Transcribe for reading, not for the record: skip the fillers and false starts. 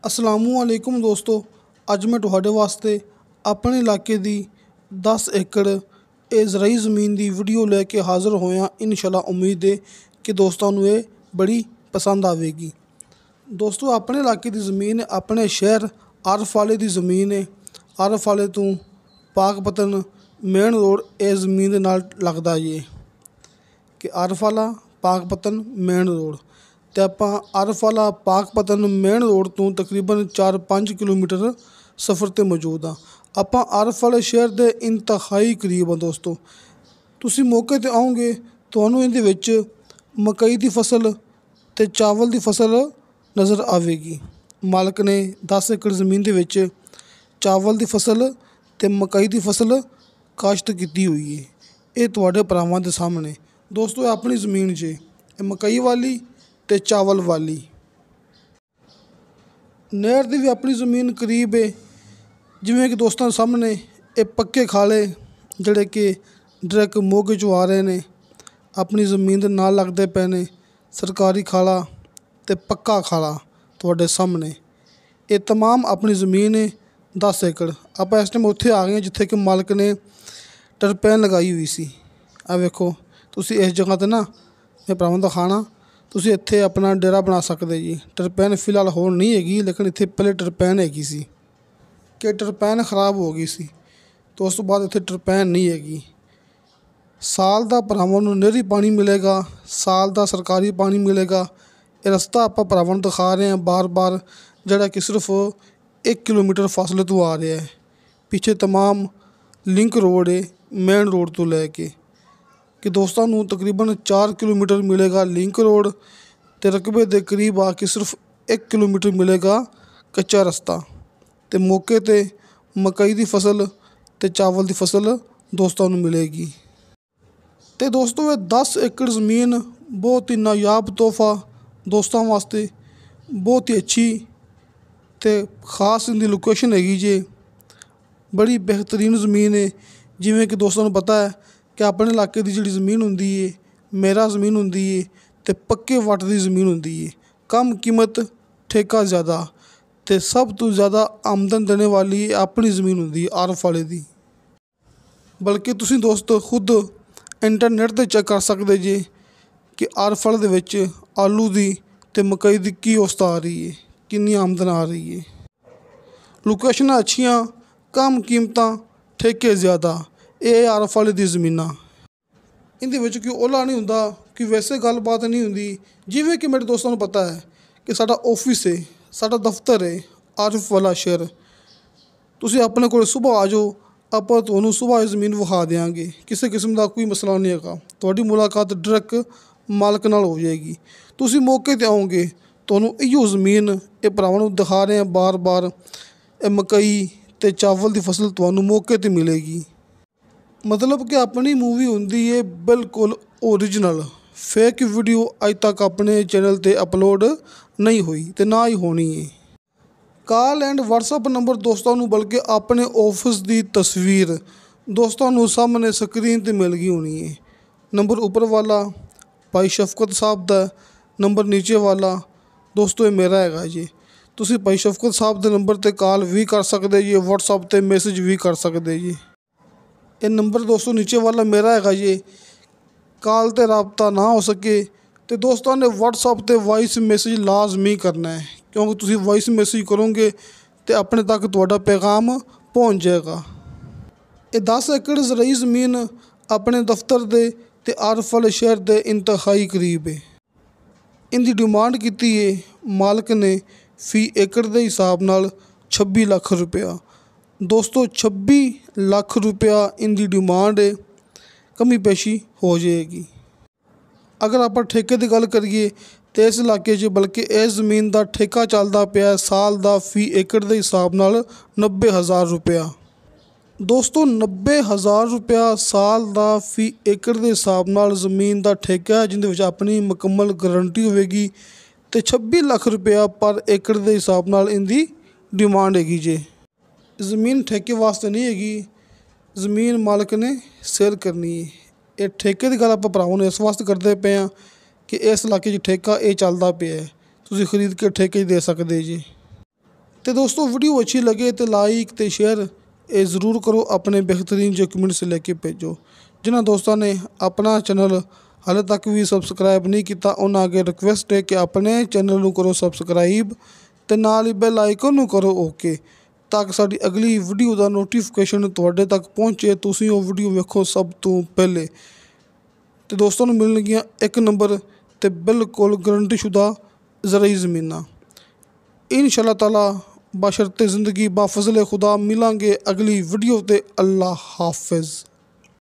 असलामुअलैकुम दोस्तों, अज मैं तुहाडे वास्ते अपने इलाके दी 10 एकड़ ज़राई ज़मीन की वीडियो लैके हाज़र होया। इंशाअल्लाह उम्मीद है कि दोस्तों ये बड़ी पसंद आवेगी। दोस्तों अपने इलाके की ज़मीन अपने शहर आरफ वाले की ज़मीन है। आरफ वाले तो पाकपतन मेन रोड इस ज़मीन के नाल लगदा जे कि आरफ वाला पाकपतन मेन रोड तो आपां आरफ वाला पाकपतन मेन रोड तो तकरीबन 4-5 किलोमीटर सफ़र ते मौजूद हाँ। आपां आरफ वाले शहर के इंतहाई करीब हाँ। दोस्तों तुसी मौके ते आओगे तुहानूं इहदे विच मकई की फसल ते चावल की फसल नज़र आवेगी। मालक ने 10 एकड़ ज़मीन दे विच चावल की फसल ते मकई की फसल काश्त की हुई है। ये तुहाडे भरावां दे सामने दोस्तों अपनी ज़मीन जे मकई वाली ते चावल वाली। नहर की भी अपनी ज़मीन करीब है। जिवें कि दोस्तों सामने ये पक्के खाले जिहड़े कि डायरैक्ट मोगे चों आ रहे ने अपनी ज़मीन दे नाल लगदे पे ने। सरकारी खाला ते पक्का खाला तुहाडे सामने ये तमाम अपनी ज़मीन है 10 एकड़। आप इस टाइम उत्थे आ गए जिथे कि मालक ने टरपैन लगाई हुई सी। आ वेखो तुसी इस जगह ते ना मैं भरावां दा खाना तुसी इत्थे अपना डेरा बना सकदे जी। टरपैन फिलहाल होण नहीं हैगी, लेकिन इत्थे पहले टरपैन हैगी सी कि टरपैन खराब हो गई सी तो उस तो बाद इत्थे टरपैन नहीं हैगी। साल दा भरावां नूं नहरी पानी मिलेगा, साल दा सरकारी पानी मिलेगा। ये रस्ता आपां भरावां नूं दिखा रहे हैं बार बार, जिहड़ा कि सिर्फ 1 किलोमीटर फासले तो आ रहा है। पीछे तमाम लिंक रोड है मेन रोड तो लैके कि दोस्तों नूं तकरीबन 4 किलोमीटर मिलेगा लिंक रोड ते रकबे के करीब आके सिर्फ 1 किलोमीटर मिलेगा कच्चा रस्ता। ते मौके ते मकई की फसल ते चावल की फसल दोस्तों नूं मिलेगी। ते दोस्तों ये 10 एकड़ ज़मीन बहुत ही नायाब तोहफा दोस्तों वास्ते, बहुत ही अच्छी ते खास इनकी लोकेशन हैगी जे। बड़ी बेहतरीन ज़मीन है। जिवें कि दोस्तों नूं पता है कि अपने इलाके की जिहड़ी ज़मीन हुंदी है मेरा ज़मीन हुंदी है ते पक्के वट की ज़मीन हुंदी है। कम कीमत ठेका ज़्यादा ते सब तो ज़्यादा आमदन देने वाली अपनी ज़मीन हुंदी है आरफ वाले दी। बल्कि तुसीं दोस्त खुद इंटरनेट ते चेक कर सकदे जे कि आरफ वाले दे विच आलू दी ते मकई दी की औसत आ रही है, कितनी आमदन आ रही है। लोकेशनां अच्छियां, कम कीमतां, ठेके ज़्यादा। ये आरफ वाले दी ज़मीनां इहदे विच कोई ओला नहीं हुंदा, कि वैसे गलबात नहीं हुंदी। जिवें कि मेरे दोस्तों नूं पता है कि साडा ऑफिस है, साडा दफ्तर है आरफ वाला शहर। तुसीं अपने कोल सुबह आ जाओ, आपां तुहानूं सुबह ये ज़मीन विखा देंगे। किसी किस्म का कोई मसला नहीं हैगा। तुहाडी मुलाकात डायरैक्ट मालक नाल हो जाएगी। तुसीं मौके ते आओगे तुहानूं इहो ज़मीन ये भरावां नूं दिखा रहे हैं बार बार, मकई ते चावल की फसल तुहानूं मौके ते मिलेगी। मतलब कि अपनी मूवी हुंदी है बिल्कुल ओरिजिनल। फेक वीडियो अज तक अपने चैनल ते अपलोड नहीं हुई ते ना ही होनी है। कॉल एंड व्हाट्सअप नंबर दोस्तों नूं बल्कि अपने ऑफिस की तस्वीर दोस्तों नूं सामने स्क्रीन ते मिल गई होनी है। नंबर ऊपर वाला भाई शफकत साहब दा, नंबर नीचे वाला दोस्तों ये मेरा हैगा जी। तुसीं भाई शफकत साहब के नंबर ते कॉल भी कर सकदे जी, व्हाट्सअप ते मैसेज भी कर सकदे जी। ये नंबर दोस्तों नीचे वाला मेरा हैगा जी। कॉल ते रबता ना हो सके तो दोस्तों ने व्हाट्सअप ते वॉइस मैसेज लाजमी करना है, क्योंकि तुसीं वॉइस मैसेज करोगे तो अपने तक तुहाडा पैगाम पहुँच जाएगा। ये 10 एकड़ ज़राई ज़मीन अपने दफ्तर दे ते आरफ वाले शहर दे इंतहाई करीब है। इनकी डिमांड की है मालक ने फी एकड़ के हिसाब नाल 26 लाख रुपया। दोस्तों 26 लाख रुपया इनकी डिमांड है, कमी पेशी हो जाएगी। अगर आप ठेके की गल करिए तो इस इलाके च बल्कि इस ज़मीन का ठेका चलता पिया साल का फी एकड़ के हिसाब नाल 90,000 रुपया। दोस्तों 90,000 रुपया साल का फी एकड़ के हिसाब नाल ज़मीन का ठेका है, जिंदे विच अपनी मुकम्मल गारंटी होगी। तो 26 लाख रुपया पर एकड़ के हिसाब नाल इनकी डिमांड हैगी जे। ज़मीन ठेके वास्ते नहीं हैगी, ज़मीन मालक ने सेल करनी है। ये ठेके की गल आप भरावां नूं इस वास्ते करते पे हैं कि इस इलाके ठेका ये चलता पिया है, तुसीं खरीद के ठेके दे सकदे जी। ਤੇ ਦੋਸਤੋ ਵੀਡੀਓ ਅੱਛੀ ਲੱਗੇ ਤੇ ਲਾਈਕ ਤੇ ਸ਼ੇਅਰ ਇਹ ਜ਼ਰੂਰ ਕਰੋ। ਆਪਣੇ ਬਿਹਤਰੀਨ ਜਿਹੇ ਕਮੈਂਟਸ ਲੈ ਕੇ ਭੇਜੋ। ਜਿਨ੍ਹਾਂ ਦੋਸਤਾਂ ਨੇ ਆਪਣਾ ਚੈਨਲ ਹਾਲੇ ਤੱਕ ਵੀ ਸਬਸਕ੍ਰਾਈਬ ਨਹੀਂ ਕੀਤਾ ਉਹਨਾਂ ਅੱਗੇ ਰਿਕੁਐਸਟ ਹੈ ਕਿ ਆਪਣੇ ਚੈਨਲ ਨੂੰ ਕਰੋ ਸਬਸਕ੍ਰਾਈਬ ਤੇ ਨਾਲ ਹੀ ਬੈਲ ਆਈਕਨ ਨੂੰ ਕਰੋ ਓਕੇ, ਤਾਂ ਕਿ ਸਾਡੀ ਅਗਲੀ ਵੀਡੀਓ ਦਾ ਨੋਟੀਫਿਕੇਸ਼ਨ ਤੁਹਾਡੇ ਤੱਕ ਪਹੁੰਚੇ, ਤੁਸੀਂ ਉਹ ਵੀਡੀਓ ਵੇਖੋ ਸਭ ਤੋਂ ਪਹਿਲੇ। ਤੇ ਦੋਸਤਾਂ ਨੂੰ ਮਿਲਣਗੀਆਂ 1 ਨੰਬਰ ਤੇ ਬਿਲਕੁਲ ਗਰੰਟੀਸ਼ੁਦਾ ਜ਼ਰਈ ਜ਼ਮੀਨਾਂ इंशाअल्लाह ताला। बशर्ते ज़िंदगी बाफज़ल खुदा मिलांगे अगली वीडियो ते। अल्लाह हाफिज़।